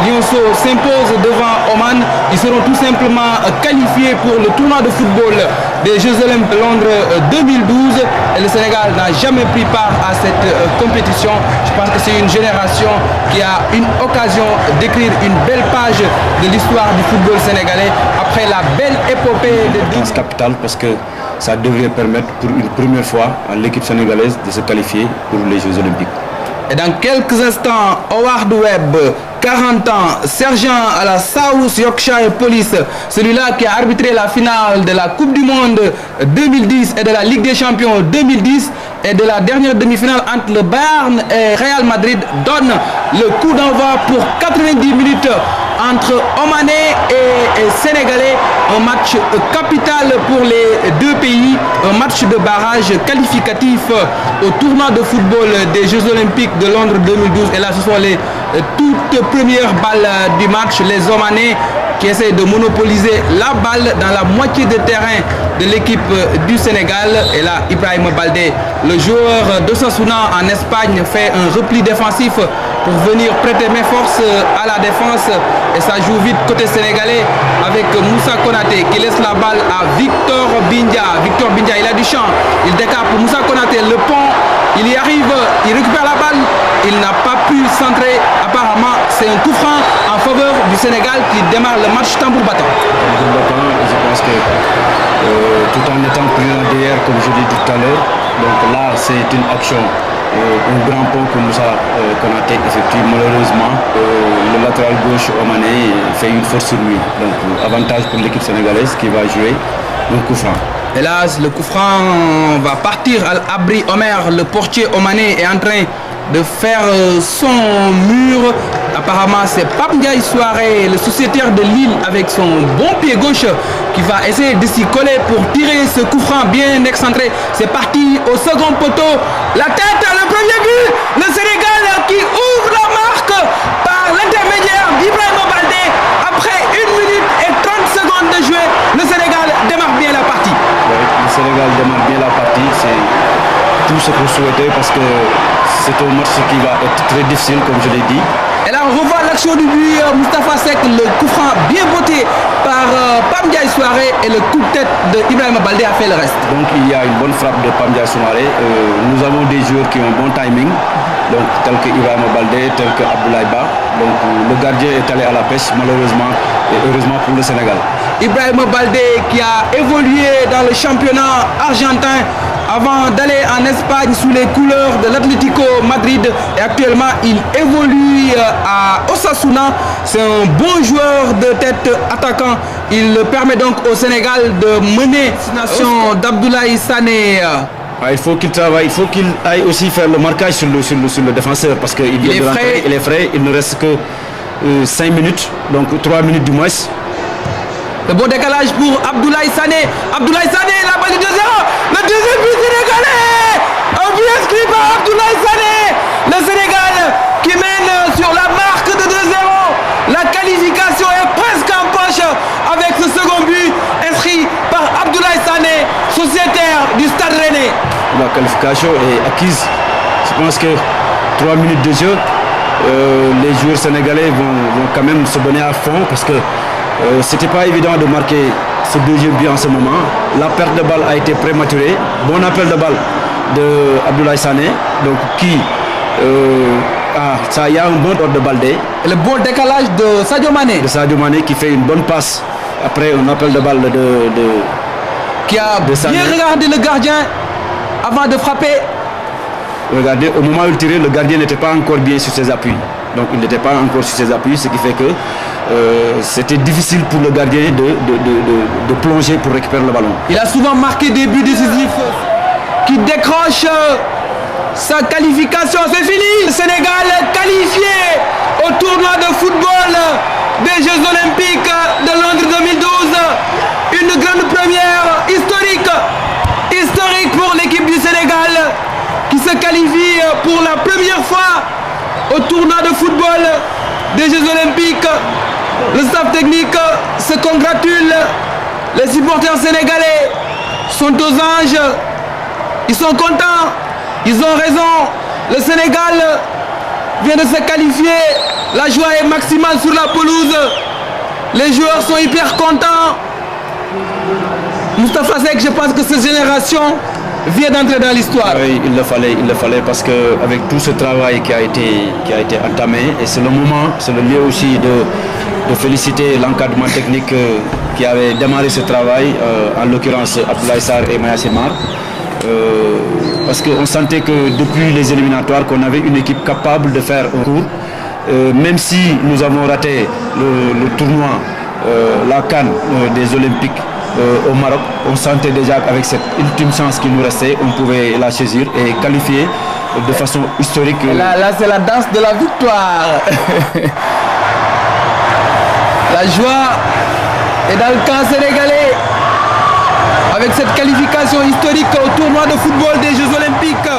Lionceaux s'impose devant Oman. Ils seront tout simplement qualifiés pour le tournoi de football des Jeux Olympiques de Londres 2012. Et le Sénégal n'a jamais pris part à cette compétition. Je pense que c'est une génération qui a une occasion d'écrire une belle page de l'histoire du football sénégalais après la belle épopée de France capitale, parce que ça devrait permettre pour une première fois à l'équipe sénégalaise de se qualifier pour les Jeux Olympiques. Et dans quelques instants, Howard Webb, 40 ans, sergent à la South Yorkshire Police, celui-là qui a arbitré la finale de la Coupe du Monde 2010 et de la Ligue des Champions 2010 et de la dernière demi-finale entre le Bayern et Real Madrid, donne le coup d'envoi pour 90 minutes entre Omanais et Sénégalais, un match capital pour les deux pays, un match de barrage qualificatif au tournoi de football des Jeux Olympiques de Londres 2012. Et là, ce sont les toutes premières balles du match, les Omanais qui essaient de monopoliser la balle dans la moitié de terrain de l'équipe du Sénégal. Et là, Ibrahim Baldé, le joueur d'Osasuna en Espagne, fait un repli défensif pour venir prêter main force à la défense. Et ça joue vite côté sénégalais avec Moussa Konaté qui laisse la balle à Victor Bindia. Victor Bindia, il a du champ, il décape pour Moussa Konaté, le pont, il y arrive, il récupère la balle, il n'a pas pu centrer. Apparemment, c'est un coup franc en faveur du Sénégal qui démarre le match tambour battant. Je pense que tout en étant présent derrière, comme je l'ai dit tout à l'heure, donc là c'est une action, un grand pont que Moussa Konaté effectue. Malheureusement, le latéral gauche omanais fait une faute sur lui. Donc avantage pour l'équipe sénégalaise qui va jouer un coup franc. Hélas, le coup franc va partir à Abri Omer, le portier omanais est en train de faire son mur. Apparemment, c'est Pape Ndiaye Souaré, le sociétaire de Lille, avec son bon pied gauche qui va essayer de s'y coller pour tirer ce coup franc bien excentré. C'est parti au second poteau. La tête, le premier but. Le Sénégal qui ouvre la marque par l'intermédiaire d'Ibrahim Baldé. Après 1 minute et 30 secondes de jouer, le Sénégal démarre bien la partie. Ouais, le Sénégal démarre bien la partie. C'est tout ce qu'on souhaitait parce que c'est un match qui va être très difficile, comme je l'ai dit. Et là, on revoit l'action du but. Moustapha Seck, le coup franc bien botté par Pape Ndiaye Souaré et le coup de tête d'Ibrahim Baldé a fait le reste. Donc il y a une bonne frappe de Pape Ndiaye Souaré. Nous avons des joueurs qui ont un bon timing, donc tel que Ibrahim Baldé, tel que Abdoulaye Ba. Donc le gardien est allé à la pêche, malheureusement et heureusement pour le Sénégal. Ibrahim Baldé qui a évolué dans le championnat argentin avant d'aller en Espagne sous les couleurs de l'Atlético Madrid, et actuellement il évolue à Osasuna. C'est un bon joueur de tête attaquant. Il permet donc au Sénégal de mener la nation d'Abdoulaye Sané. Il faut qu'il travaille, il faut qu'il aille aussi faire le marquage sur le défenseur parce qu'il est frais. Il est frais, il ne reste que 5 minutes, donc 3 minutes du moins. Le bon décalage pour Abdoulaye Sané. Abdoulaye Sané, la balle de 2-0. Le deuxième but sénégalais. Un but inscrit par Abdoulaye Sané. Le Sénégal qui mène sur la marque de 2-0. La qualification est presque en poche avec ce second but inscrit par Abdoulaye Sané, sociétaire du Stade Rennais. La qualification est acquise. Je pense que 3 minutes de jeu, les joueurs sénégalais vont quand même se donner à fond parce que c'était pas évident de marquer ce deuxième but en ce moment. La perte de balle a été prématurée. Bon appel de balle de Abdoulaye Sané, donc qui il y a un bon ordre de Baldé. Et le bon décalage de Sadio Mané. De Sadio Mané qui fait une bonne passe après un appel de balle qui a bien regardé le gardien avant de frapper. Regardez, au moment où il tirait, le gardien n'était pas encore bien sur ses appuis. Donc il n'était pas encore sur ses appuis, ce qui fait que c'était difficile pour le gardien de plonger pour récupérer le ballon. Il a souvent marqué des buts décisifs qui décrochent sa qualification. C'est fini. Le Sénégal qualifié au tournoi de football des Jeux Olympiques de Londres 2012. Une grande première historique pour l'équipe du Sénégal qui se qualifie pour la première fois au tournoi de football des Jeux Olympiques. Le staff technique se congratule. Les supporters sénégalais sont aux anges. Ils sont contents. Ils ont raison. Le Sénégal vient de se qualifier La joie est maximale sur la pelouse. Les joueurs sont hyper contents. Moustapha Seck, je pense que cette génération vient d'entrer dans l'histoire. Oui, il le fallait parce qu'avec tout ce travail qui a été entamé, et c'est le moment, c'est le lieu aussi de féliciter l'encadrement technique qui avait démarré ce travail, en l'occurrence Abdoulaye Sarr et Maya Semar. Parce qu'on sentait que depuis les éliminatoires qu'on avait une équipe capable de faire un cours, même si nous avons raté le tournoi, la CAN des Olympiques au Maroc, on sentait déjà qu'avec cette ultime chance qui nous restait, on pouvait la saisir et qualifier de façon historique. Là c'est la danse de la victoire. La joie est dans le camp sénégalais avec cette qualification historique au tournoi de football des Jeux Olympiques.